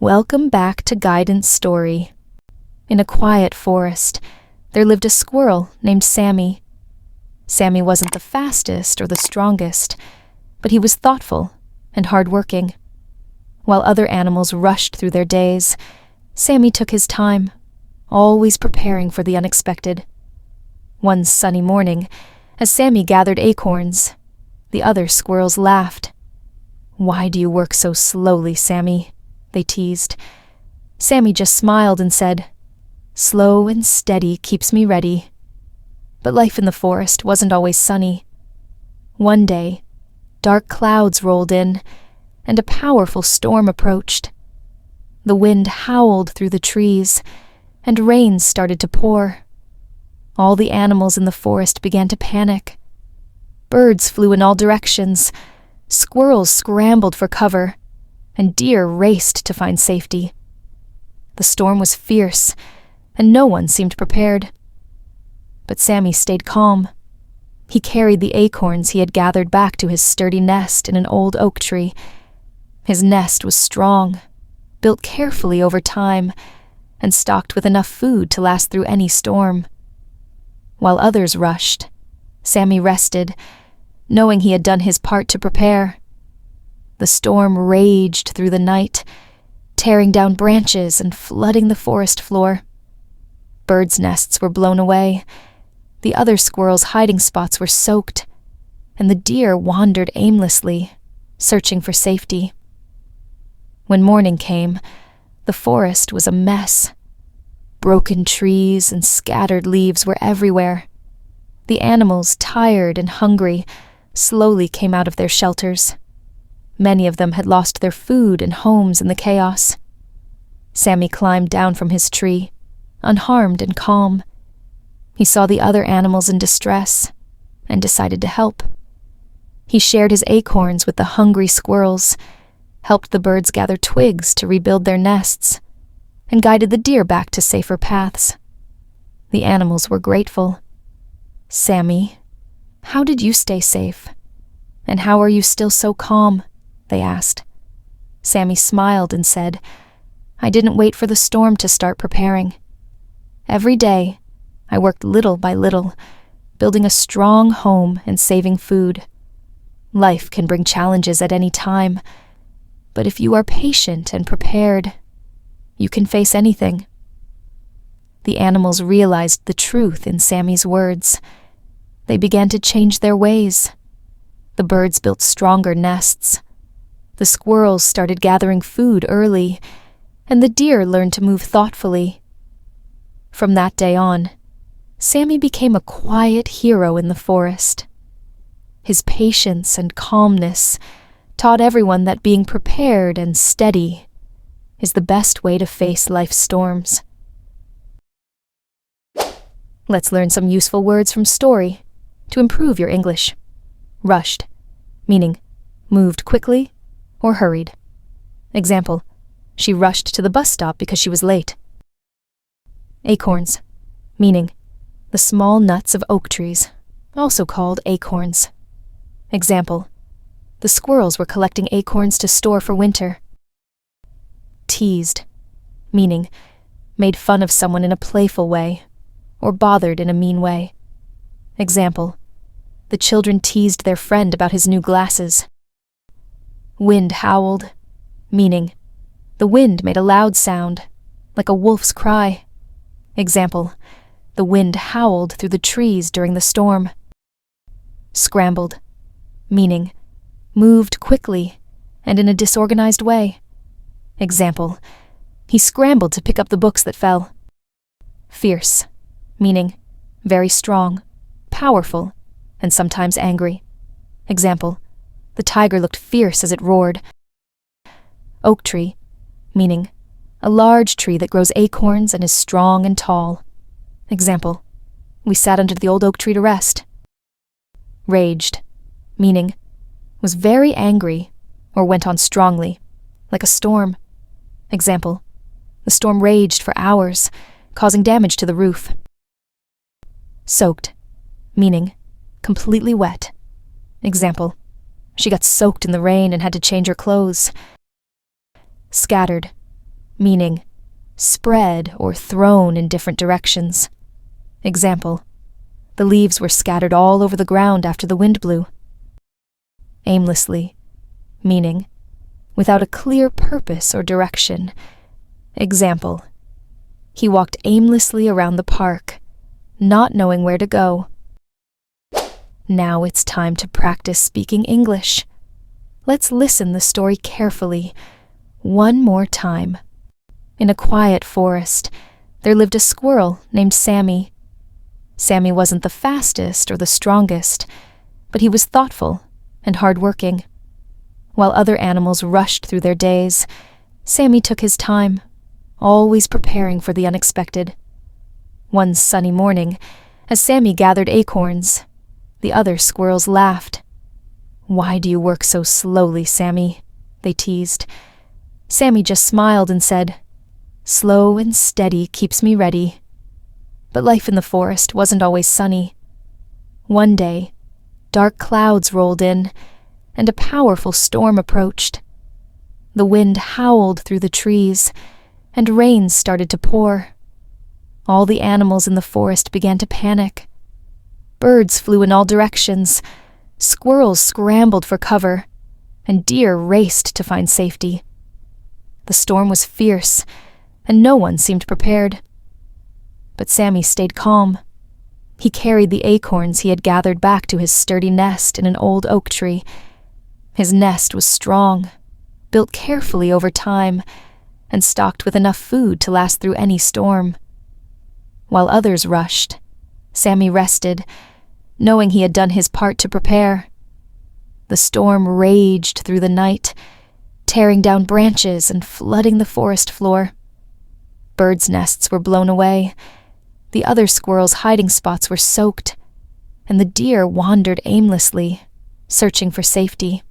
Welcome back to Guidance Story. In a quiet forest, there lived a squirrel named Sammy. Sammy wasn't the fastest or the strongest, but he was thoughtful and hardworking. While other animals rushed through their days, Sammy took his time, always preparing for the unexpected. One sunny morning, as Sammy gathered acorns, the other squirrels laughed. "Why do you work so slowly, Sammy?" they teased. Sammy just smiled and said, "Slow and steady keeps me ready." But life in the forest wasn't always sunny. One day, dark clouds rolled in, and a powerful storm approached. The wind howled through the trees, and rain started to pour. All the animals in the forest began to panic. Birds flew in all directions, squirrels scrambled for cover, and deer raced to find safety. The storm was fierce, and no one seemed prepared. But Sammy stayed calm. He carried the acorns he had gathered back to his sturdy nest in an old oak tree. His nest was strong, built carefully over time, and stocked with enough food to last through any storm. While others rushed, Sammy rested, knowing he had done his part to prepare. The storm raged through the night, tearing down branches and flooding the forest floor. Birds' nests were blown away, the other squirrels' hiding spots were soaked, and the deer wandered aimlessly, searching for safety. When morning came, the forest was a mess. Broken trees and scattered leaves were everywhere. The animals, tired and hungry, slowly came out of their shelters. Many of them had lost their food and homes in the chaos. Sammy climbed down from his tree, unharmed and calm. He saw the other animals in distress and decided to help. He shared his acorns with the hungry squirrels, helped the birds gather twigs to rebuild their nests, and guided the deer back to safer paths. The animals were grateful. "Sammy, how did you stay safe? And how are you still so calm?" they asked. Sammy smiled and said, "I didn't wait for the storm to start preparing. Every day, I worked little by little, building a strong home and saving food. Life can bring challenges at any time, but if you are patient and prepared, you can face anything." The animals realized the truth in Sammy's words. They began to change their ways. The birds built stronger nests. The squirrels started gathering food early, and the deer learned to move thoughtfully. From that day on, Sammy became a quiet hero in the forest. His patience and calmness taught everyone that being prepared and steady is the best way to face life's storms. Let's learn some useful words from story to improve your English. Rushed, meaning moved quickly or hurried. Example, she rushed to the bus stop because she was late. Acorns, meaning the small nuts of oak trees, also called acorns. Example, the squirrels were collecting acorns to store for winter. Teased, meaning made fun of someone in a playful way or bothered in a mean way. Example, the children teased their friend about his new glasses. Wind howled, meaning the wind made a loud sound, like a wolf's cry. Example, the wind howled through the trees during the storm. Scrambled, meaning moved quickly and in a disorganized way. Example, he scrambled to pick up the books that fell. Fierce, meaning very strong, powerful, and sometimes angry. Example, the tiger looked fierce as it roared. Oak tree, meaning a large tree that grows acorns and is strong and tall. Example, we sat under the old oak tree to rest. Raged, meaning was very angry or went on strongly, like a storm. Example, the storm raged for hours, causing damage to the roof. Soaked, meaning completely wet. Example, she got soaked in the rain and had to change her clothes. Scattered, meaning spread or thrown in different directions. Example, the leaves were scattered all over the ground after the wind blew. Aimlessly, meaning without a clear purpose or direction. Example, he walked aimlessly around the park, not knowing where to go. Now it's time to practice speaking English. Let's listen the story carefully, one more time. In a quiet forest, there lived a squirrel named Sammy. Sammy wasn't the fastest or the strongest, but he was thoughtful and hardworking. While other animals rushed through their days, Sammy took his time, always preparing for the unexpected. One sunny morning, as Sammy gathered acorns, the other squirrels laughed. "Why do you work so slowly, Sammy?" they teased. Sammy just smiled and said, "Slow and steady keeps me ready." But life in the forest wasn't always sunny. One day, dark clouds rolled in, and a powerful storm approached. The wind howled through the trees, and rain started to pour. All the animals in the forest began to panic. Birds flew in all directions, squirrels scrambled for cover, and deer raced to find safety. The storm was fierce, and no one seemed prepared. But Sammy stayed calm. He carried the acorns he had gathered back to his sturdy nest in an old oak tree. His nest was strong, built carefully over time, and stocked with enough food to last through any storm. While others rushed, Sammy rested, knowing he had done his part to prepare. The storm raged through the night, tearing down branches and flooding the forest floor. Birds' nests were blown away, the other squirrels' hiding spots were soaked, and the deer wandered aimlessly, searching for safety.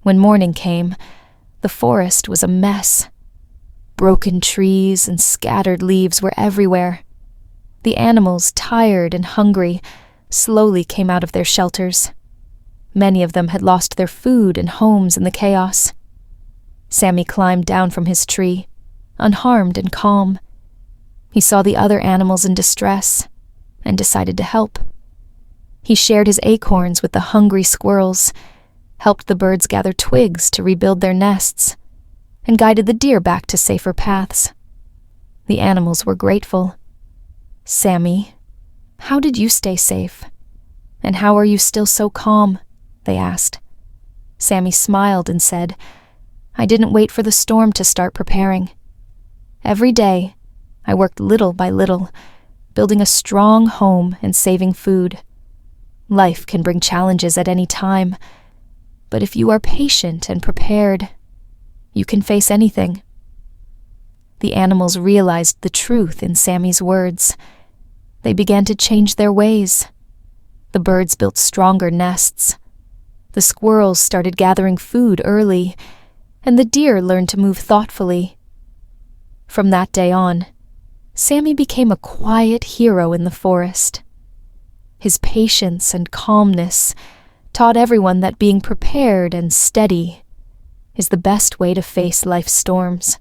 When morning came, the forest was a mess. Broken trees and scattered leaves were everywhere. The animals, tired and hungry, slowly came out of their shelters. Many of them had lost their food and homes in the chaos. Sammy climbed down from his tree, unharmed and calm. He saw the other animals in distress and decided to help. He shared his acorns with the hungry squirrels, helped the birds gather twigs to rebuild their nests, and guided the deer back to safer paths. The animals were grateful. "Sammy, how did you stay safe? And how are you still so calm?" they asked. Sammy smiled and said, "I didn't wait for the storm to start preparing. Every day, I worked little by little, building a strong home and saving food. Life can bring challenges at any time, but if you are patient and prepared, you can face anything." The animals realized the truth in Sammy's words. They began to change their ways. The birds built stronger nests. The squirrels started gathering food early, and the deer learned to move thoughtfully. From that day on, Sammy became a quiet hero in the forest. His patience and calmness taught everyone that being prepared and steady is the best way to face life's storms.